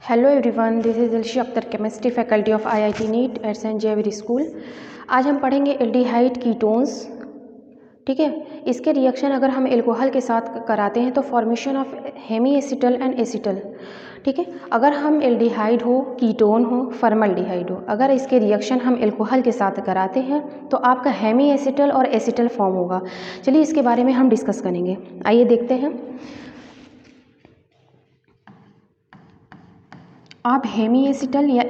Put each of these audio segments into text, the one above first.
Hello everyone, this is Dilshi Akhtar, chemistry faculty of IIT NEET at Saint Xavier school. आज हम पढ़ेंगे aldehyde ketones. ठीक है, इसके रिएक्शन अगर हम एल्कोहल के साथ कराते हैं तो formation of hemiacetal and acetal. ठीक है, अगर हम एल्डिहाइड हो, कीटोन हो, फॉर्मल्डिहाइड हो, अगर इसके रिएक्शन हम एल्कोहल के साथ कराते हैं तो आपका हेमी एसिटल और एसिटल फॉर्म होगा। चलिए इसके बारे में हम डिस्कस करेंगे। आइए देखते हैं। आप हेमी एसिटल या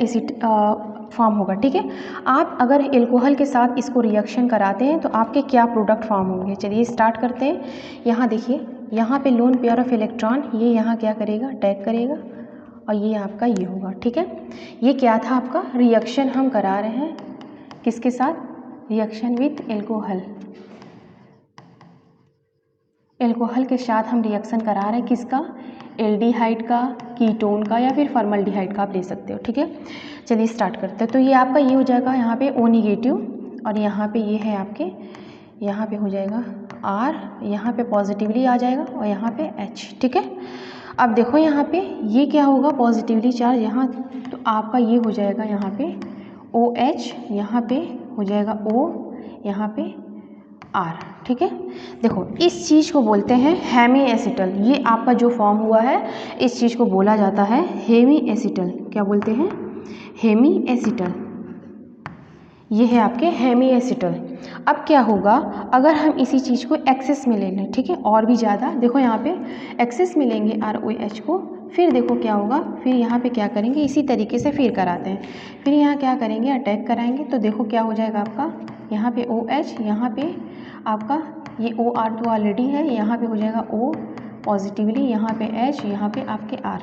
फॉर्म होगा। ठीक है, आप अगर एल्कोहल के साथ इसको रिएक्शन कराते हैं तो आपके क्या प्रोडक्ट फॉर्म होंगे। चलिए स्टार्ट करते हैं। यहाँ देखिए, यहाँ पे लोन पेयर ऑफ इलेक्ट्रॉन, ये यहाँ क्या करेगा, अटैक करेगा और ये आपका ये होगा। ठीक है, ये क्या था आपका रिएक्शन हम करा रहे हैं किसके साथ, रिएक्शन विथ एल्कोहल। एल्कोहल के साथ हम रिएक्शन करा रहे हैं किसका, एल्डिहाइड का, कीटोन का या फिर फॉर्मल्डिहाइड का, आप ले सकते हो। ठीक है, चलिए स्टार्ट करते हैं। तो ये आपका ये हो जाएगा यहाँ पे O नेगेटिव और यहाँ पे ये है आपके, यहाँ पे हो जाएगा R, यहाँ पे पॉजिटिवली आ जाएगा और यहाँ पे H। ठीक है, अब देखो यहाँ पे ये क्या होगा, पॉजिटिवली चार्ज यहाँ, तो आपका ये हो जाएगा यहाँ पे OH, यहाँ पे हो जाएगा O, यहाँ पे R। ठीक है, देखो इस चीज़ को बोलते हैं हेमी एसिटल। ये आपका जो फॉर्म हुआ है इस चीज़ को बोला जाता है हेमी एसिटल। क्या बोलते हैं, हेमी एसिटल। ये है आपके हेमी एसिटल। अब क्या होगा अगर हम इसी चीज़ को एक्सेस में ले लें। ठीक है, और भी ज़्यादा, देखो यहाँ पे एक्सेस में लेंगे ROH को, फिर देखो क्या होगा, फिर यहाँ पे क्या करेंगे, इसी तरीके से फिर कराते हैं, फिर यहाँ क्या करेंगे, अटैक कराएंगे, तो देखो क्या हो जाएगा आपका, यहाँ पे OH, यहाँ पे आपका ये OR तो ऑलरेडी है, यहाँ पे हो जाएगा O पॉजिटिवली, यहाँ पे H, यहाँ पे आपके R।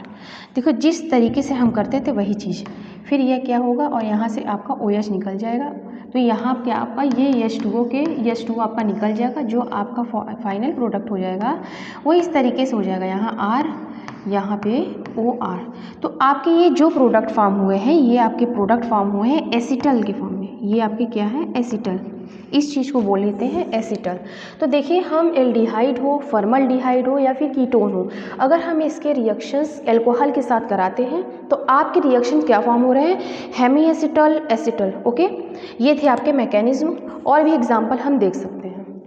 देखो जिस तरीके से हम करते थे वही चीज़, फिर यह क्या होगा और यहाँ से आपका OH निकल जाएगा, तो यहाँ क्या आपका ये H2O के H2O आपका निकल जाएगा, जो आपका फाइनल प्रोडक्ट हो जाएगा वो इस तरीके से हो जाएगा, यहाँ R, यहाँ पे OR। तो आपके ये जो प्रोडक्ट फॉर्म हुए हैं ये आपके प्रोडक्ट फॉर्म हुए हैं एसिटल के फॉर्म में। ये आपके क्या है, एसिटल। इस चीज़ को बोल लेते हैं एसिटल। तो देखिए, हम एल्डिहाइड हो, फॉर्मल्डिहाइड हो या फिर कीटोन हो, अगर हम इसके रिएक्शंस एल्कोहल के साथ कराते हैं तो आपके रिएक्शन क्या फॉर्म हो रहे हैं, हेमी एसिटल, एसिटल। ओके, ये थे आपके मैकेनिज्म। और भी एग्जाम्पल हम देख सकते हैं।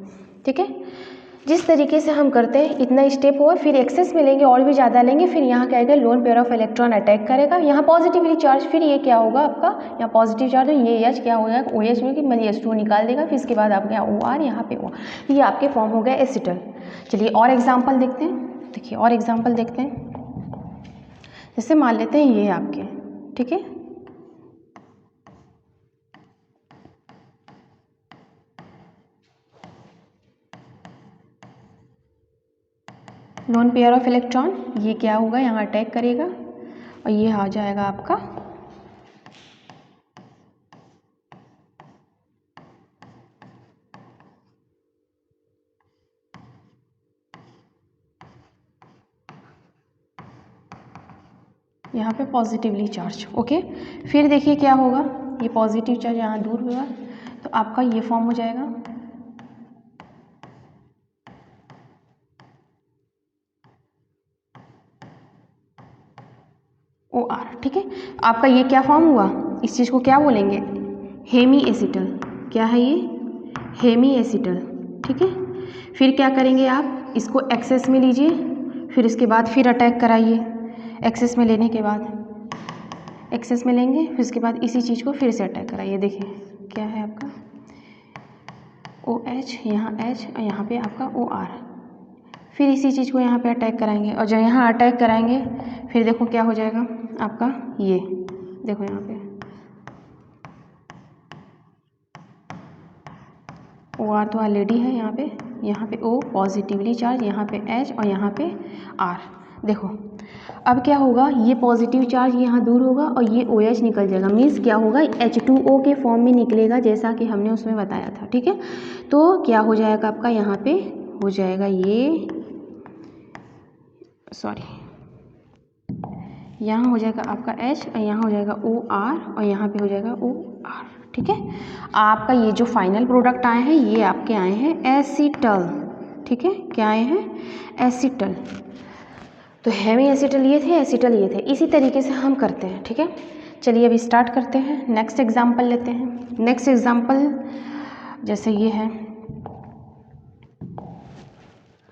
ठीक है, जिस तरीके से हम करते हैं इतना स्टेप हुआ, फिर एक्सेस में लेंगे और भी ज़्यादा लेंगे, फिर यहाँ क्या आएगा, lone pair of electron attack करेगा, यहाँ पॉजिटिवली चार्ज, फिर ये क्या होगा आपका, यहाँ पॉजिटिव चार्ज, ये H क्या हो जाएगा, OH में कि मैंने H2O निकाल देगा, फिर इसके बाद आपके यहाँ OR, यहाँ पे O। ये आपके फॉर्म हो गया एसिटल। चलिए और एग्जाम्पल देखते हैं। देखिए और एग्जाम्पल देखते हैं, जैसे मान लेते हैं ये आपके, ठीक है, लोन पेयर ऑफ इलेक्ट्रॉन, ये क्या होगा, यहाँ अटैक करेगा और ये आ जाएगा आपका यहाँ पे पॉजिटिवली चार्ज। ओके, फिर देखिए क्या होगा, ये पॉजिटिव चार्ज यहाँ दूर होगा तो आपका ये फॉर्म हो जाएगा OR। ठीक है, आपका ये क्या फॉर्म हुआ, इस चीज़ को क्या बोलेंगे, हेमी एसिटल। क्या है ये, हेमी एसिटल। ठीक है, फिर क्या करेंगे आप, इसको एक्सेस में लीजिए, फिर इसके बाद फिर अटैक कराइए। एक्सेस में लेने के बाद, एक्सेस में लेंगे, फिर इसके बाद इसी चीज़ को फिर से अटैक कराइए। देखिए क्या है आपका OH, यहाँ H और यहाँ पे आपका OR, फिर इसी चीज़ को यहाँ पे अटैक कराएंगे और जब यहाँ अटैक कराएंगे फिर देखो क्या हो जाएगा आपका, ये देखो यहाँ पे OR तो ऑलरेडी है, यहाँ पे O पॉजिटिवली चार्ज, यहाँ पे H और यहाँ पे R। देखो अब क्या होगा, ये पॉजिटिव चार्ज यहाँ दूर होगा और ये OH निकल जाएगा, मीन्स क्या होगा, H2O के फॉर्म में निकलेगा, जैसा कि हमने उसमें बताया था। ठीक है, तो क्या हो जाएगा आपका, यहाँ पे हो जाएगा ये, सॉरी, यहाँ हो जाएगा आपका H और यहाँ हो जाएगा OR और यहाँ पे हो जाएगा OR। ठीक है, आपका ये जो फाइनल प्रोडक्ट आए हैं ये आपके आए हैं एसिटल। ठीक है, क्या आए हैं, एसिटल। तो हेमी एसिटल ये थे, एसिटल ये थे, इसी तरीके से हम करते हैं। ठीक है, चलिए अभी स्टार्ट करते हैं। नेक्स्ट एग्जाम्पल लेते हैं। नेक्स्ट एग्जाम्पल जैसे ये है,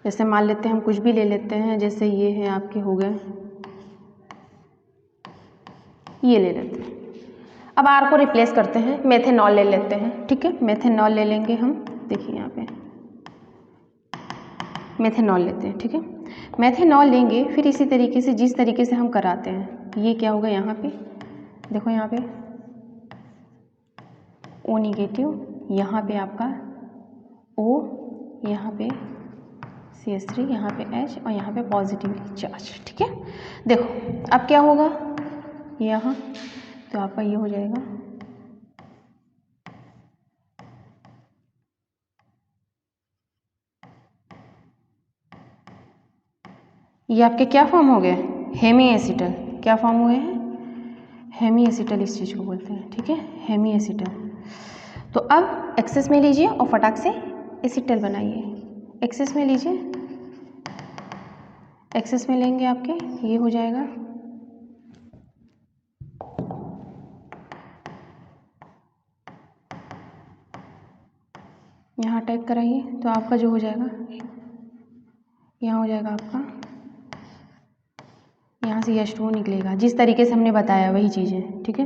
जैसे मान लेते हैं हम कुछ भी ले लेते हैं, जैसे ये है आपके हो गए, ये ले लेते हैं। अब आर को रिप्लेस करते हैं, मेथेनॉल ले लेते हैं। ठीक है, मेथेनॉल ले लेंगे हम, देखिए यहाँ पे मेथेनॉल लेते हैं। ठीक है, मेथेनॉल लेंगे, फिर इसी तरीके से जिस तरीके से हम कराते हैं, ये क्या होगा यहाँ पे, देखो यहाँ पे O निगेटिव, यहाँ पे आपका O, यहाँ पे CH3, यहाँ पे H और यहाँ पे पॉजिटिवली चार्ज। ठीक है, देखो अब क्या होगा यहाँ, तो आपका ये हो जाएगा, ये आपके क्या फॉर्म हो गए, हेमी एसिटल। क्या फॉर्म हुए हैं, हेमी एसिटल इस चीज़ को बोलते हैं। ठीक है, हेमी एसिटल। तो अब एक्सेस में लीजिए और फटाक से एसिटल बनाइए। एक्सेस में लीजिए, एक्सेस में लेंगे आपके ये हो जाएगा, यहाँ टाइप कराइए तो आपका जो हो जाएगा, यहाँ हो जाएगा आपका, यहाँ से H2O निकलेगा, जिस तरीके से हमने बताया वही चीज़ें। ठीक है,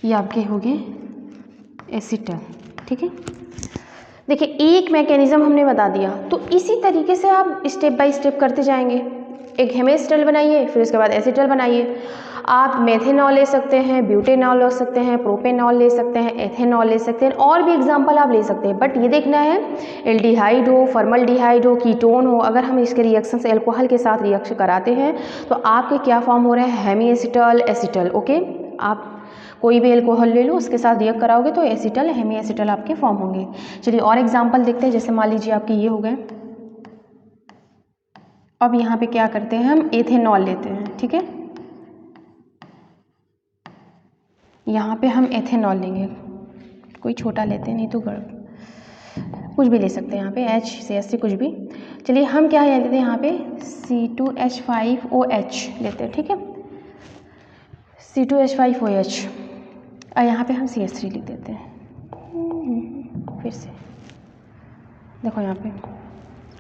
ये आपके हो गए एसिटल। ठीक है, देखिए एक मैकेनिज्म हमने बता दिया, तो इसी तरीके से आप स्टेप बाय स्टेप करते जाएंगे। एक हेमी एसिटल बनाइए, फिर उसके बाद एसिटल बनाइए। आप मेथेनॉल ले सकते हैं, ब्यूटेनॉल ले सकते हैं, प्रोपेनॉल ले सकते हैं, एथेनॉल ले सकते हैं, और भी एग्जाम्पल आप ले सकते हैं। बट ये देखना है एल्डिहाइड हो, फॉर्मल्डिहाइड हो, कीटोन हो, अगर हम इसके रिएक्शन से अल्कोहल के साथ रिएक्शन कराते हैं तो आपके क्या फॉर्म हो रहे हैं, हेमी एसिटल, एसिटल। ओके, आप कोई भी अल्कोहल ले लो, उसके साथ रिएक्ट कराओगे तो एसिटल, हेमी एसिटल आपके फॉर्म होंगे। चलिए और एग्जाम्पल देखते हैं। जैसे मान लीजिए आपके ये हो गए, अब यहाँ पे क्या करते हैं, हम एथेनॉल लेते हैं। ठीक है, यहाँ पे हम एथेनॉल लेंगे, कोई छोटा लेते हैं, नहीं तो कुछ भी ले सकते हैं। यहाँ पे HCl कुछ भी। चलिए हम क्या लेते हैं, यहाँ पे C2H5OH लेते हैं। ठीक है, C2H5OH, और यहाँ पे हम CH3 लिख देते हैं। फिर से देखो यहाँ पे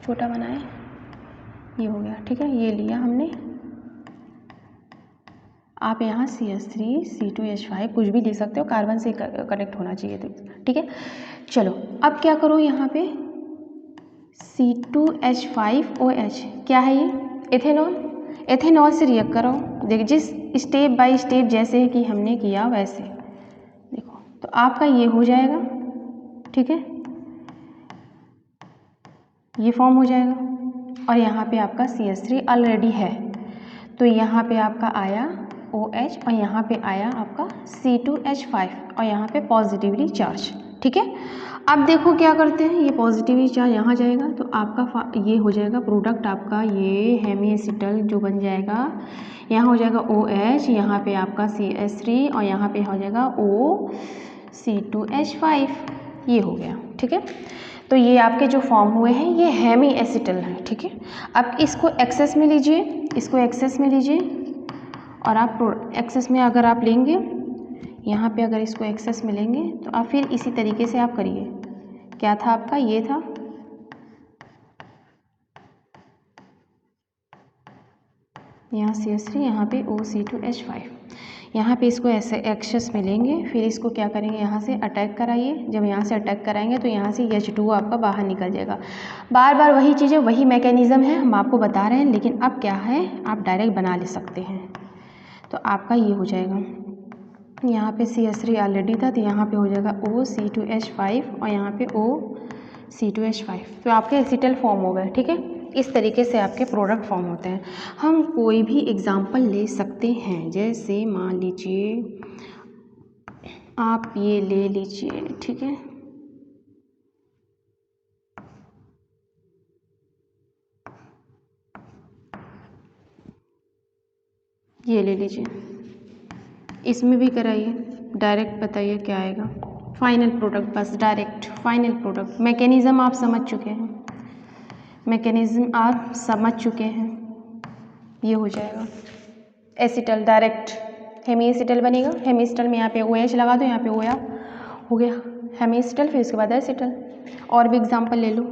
छोटा बनाए, ये हो गया। ठीक है, ये लिया हमने। आप यहाँ CH3, C2H5 कुछ भी ले सकते हो, कार्बन से कनेक्ट होना चाहिए तो। ठीक है, चलो अब क्या करो, यहाँ पे C2H5OH क्या है, ये एथेनॉल। एथेनॉल से रिएक्ट करो, देखिए जिस स्टेप बाय स्टेप जैसे कि हमने किया वैसे, देखो तो आपका ये हो जाएगा। ठीक है, ये फॉर्म हो जाएगा, और यहाँ पे आपका CH3 ऑलरेडी है, तो यहाँ पे आपका आया OH, और यहाँ पे आया आपका C2H5, और यहाँ पे पॉजिटिवली चार्ज। ठीक है, अब देखो क्या करते हैं, ये पॉजिटिवली चार्ज यहाँ जाएगा, तो आपका ये हो जाएगा प्रोडक्ट आपका, ये हेमी एसिटल जो बन जाएगा, यहाँ हो जाएगा OH, यहाँ पे आपका CH3, और यहाँ पे हो जाएगा C2H5, ये हो गया। ठीक है, तो ये आपके जो फॉर्म हुए हैं ये हेमी एसिटल है। ठीक है, अब इसको एक्सेस में लीजिए, इसको एक्सेस में लीजिए, और आप एक्सेस में अगर आप लेंगे, यहाँ पे अगर इसको एक्सेस में लेंगे तो आप फिर इसी तरीके से आप करिए। क्या था आपका, ये था, यहाँ CH3, यहाँ पे OC2H5, यहाँ पे इसको ऐसे एक्सेस में लेंगे, फिर इसको क्या करेंगे, यहाँ से अटैक कराइए। जब यहाँ से अटैक कराएंगे तो यहाँ से H2O आपका बाहर निकल जाएगा। बार बार वही चीज़ें, वही मैकेनिज़्म है, हम आपको बता रहे हैं, लेकिन अब क्या है, आप डायरेक्ट बना ले सकते हैं। तो आपका ये हो जाएगा, यहाँ पे CH3 ऑलरेडी था, तो यहाँ पे हो जाएगा OC2H5, और यहाँ पे OC2H5, तो आपके एसिटल फॉर्म हो गए। ठीक है, इस तरीके से आपके प्रोडक्ट फॉर्म होते हैं। हम कोई भी एग्जांपल ले सकते हैं, जैसे मान लीजिए आप ये ले लीजिए। ठीक है, ये ले लीजिए, इसमें भी कराइए, डायरेक्ट बताइए क्या आएगा। फाइनल प्रोडक्ट, बस डायरेक्ट फाइनल प्रोडक्ट। मैकेनिज़्म आप समझ चुके हैं, मैकेनिज़्म आप समझ चुके हैं, ये हो जाएगा एसिटल डायरेक्ट हेमी एसिटल बनेगा। हेमी एसिटल में यहाँ पे OH लगा दो, यहाँ पे OA हो गया हेमी एसिटल, फिर उसके बाद एसिटल। और भी एग्जांपल ले लो,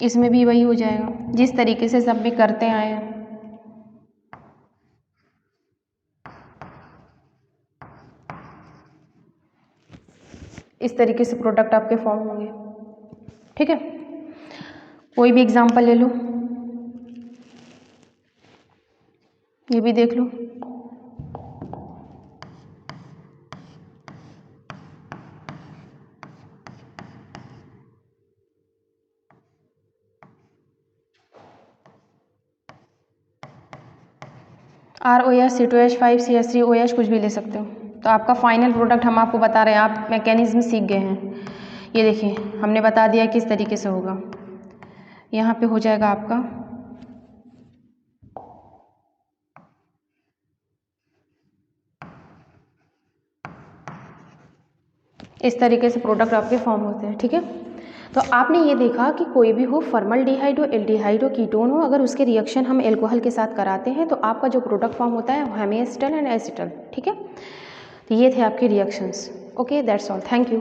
इसमें भी वही हो जाएगा जिस तरीके से सब में करते आए हैं। इस तरीके से प्रोडक्ट आपके फॉर्म होंगे, ठीक है। कोई भी एग्जांपल ले लो, ये भी देख लो। ROH C2H5 CH3OH कुछ भी ले सकते हो। तो आपका फाइनल प्रोडक्ट हम आपको बता रहे हैं, आप मैकेनिज्म सीख गए हैं। ये देखिए हमने बता दिया किस तरीके से होगा। यहाँ पे हो जाएगा आपका इस तरीके से प्रोडक्ट आपके फॉर्म होते हैं, ठीक है। तो आपने ये देखा कि कोई भी हो, फॉर्मल्डिहाइड हो, एल्डिहाइड हो, कीटोन हो, अगर उसके रिएक्शन हम एल्कोहल के साथ कराते हैं तो आपका जो प्रोडक्ट फॉर्म होता है वो हेमी एसिटल एंड एसिटल, ठीक है। तो ये थे आपके reactions. Okay, that's all, thank you.